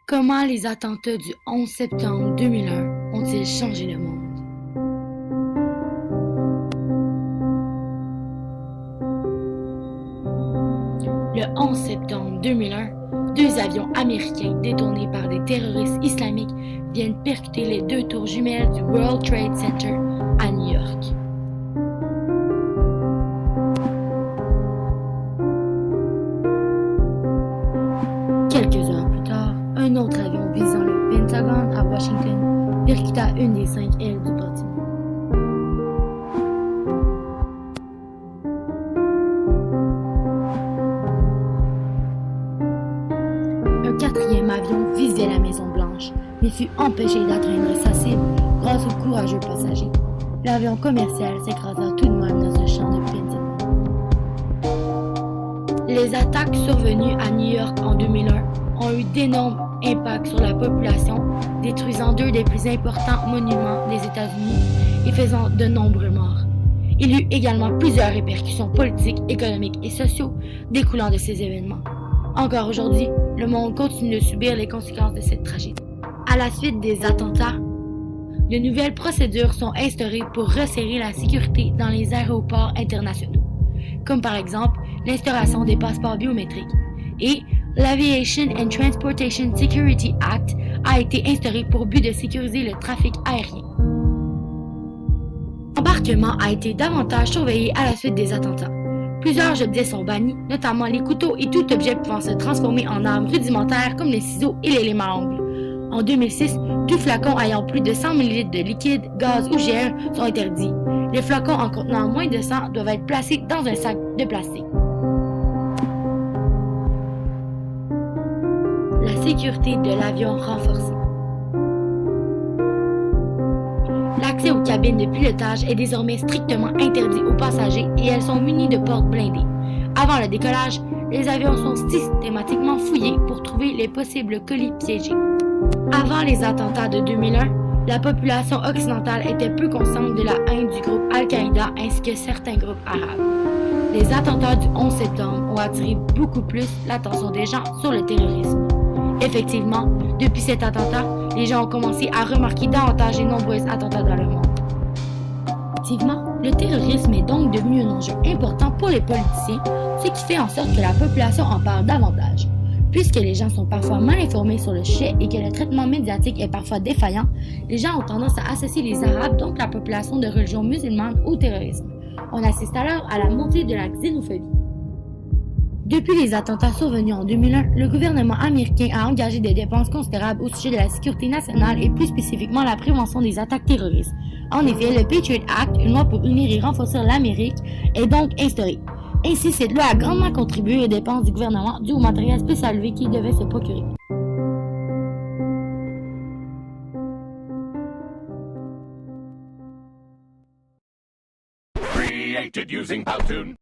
Comment les attentats du 11 septembre 2001 ont-ils changé le monde? Le 11 septembre 2001, deux avions américains détournés par des terroristes islamiques viennent percuter les deux tours jumelles du World Trade Center à New York. Quelques heures plus tard, un autre avion visant le Pentagone à Washington percuta une des 5 ailes du bâtiment. Un quatrième avion visait la Maison-Blanche, mais fut empêché d'atteindre sa cible grâce aux courageux passagers. L'avion commercial s'écrasa tout de même dans un champ de Pentagone. Les attaques survenues à New York en 2001 ont eu d'énormes impacts sur la population, détruisant deux des plus importants monuments des États-Unis et faisant de nombreux morts. Il y eut également plusieurs répercussions politiques, économiques et sociaux découlant de ces événements. Encore aujourd'hui, le monde continue de subir les conséquences de cette tragédie. À la suite des attentats, de nouvelles procédures sont instaurées pour resserrer la sécurité dans les aéroports internationaux, comme par exemple l'instauration des passeports biométriques, et l'Aviation and Transportation Security Act a été instauré pour but de sécuriser le trafic aérien. L'embarquement a été davantage surveillé à la suite des attentats. Plusieurs objets sont bannis, notamment les couteaux et tout objet pouvant se transformer en armes rudimentaires comme les ciseaux et les lames à ongles. En 2006, tout flacon ayant plus de 100 ml de liquide, gaz ou gel sont interdits. Les flacons en contenant moins de 100 doivent être placés dans un sac de plastique. La sécurité de l'avion renforcée. L'accès aux cabines de pilotage est désormais strictement interdit aux passagers et elles sont munies de portes blindées. Avant le décollage, les avions sont systématiquement fouillés pour trouver les possibles colis piégés. Avant les attentats de 2001, la population occidentale était peu consciente de la haine du groupe Al-Qaïda ainsi que certains groupes arabes. Les attentats du 11 septembre ont attiré beaucoup plus l'attention des gens sur le terrorisme. Effectivement, depuis cet attentat, les gens ont commencé à remarquer davantage les nombreux attentats dans le monde. Effectivement, le terrorisme est donc devenu un enjeu important pour les politiciens, ce qui fait en sorte que la population en parle davantage. Puisque les gens sont parfois mal informés sur le sujet et que le traitement médiatique est parfois défaillant, les gens ont tendance à associer les Arabes, donc la population de religion musulmane, au terrorisme. On assiste alors à la montée de la xénophobie. Depuis les attentats survenus en 2001, le gouvernement américain a engagé des dépenses considérables au sujet de la sécurité nationale et plus spécifiquement la prévention des attaques terroristes. En effet, le Patriot Act, une loi pour unir et renforcer l'Amérique, est donc instaurée. Ainsi, cette loi a grandement contribué aux dépenses du gouvernement dû au matériel spécial élevé qu'il devait se procurer. Created using Powtoon.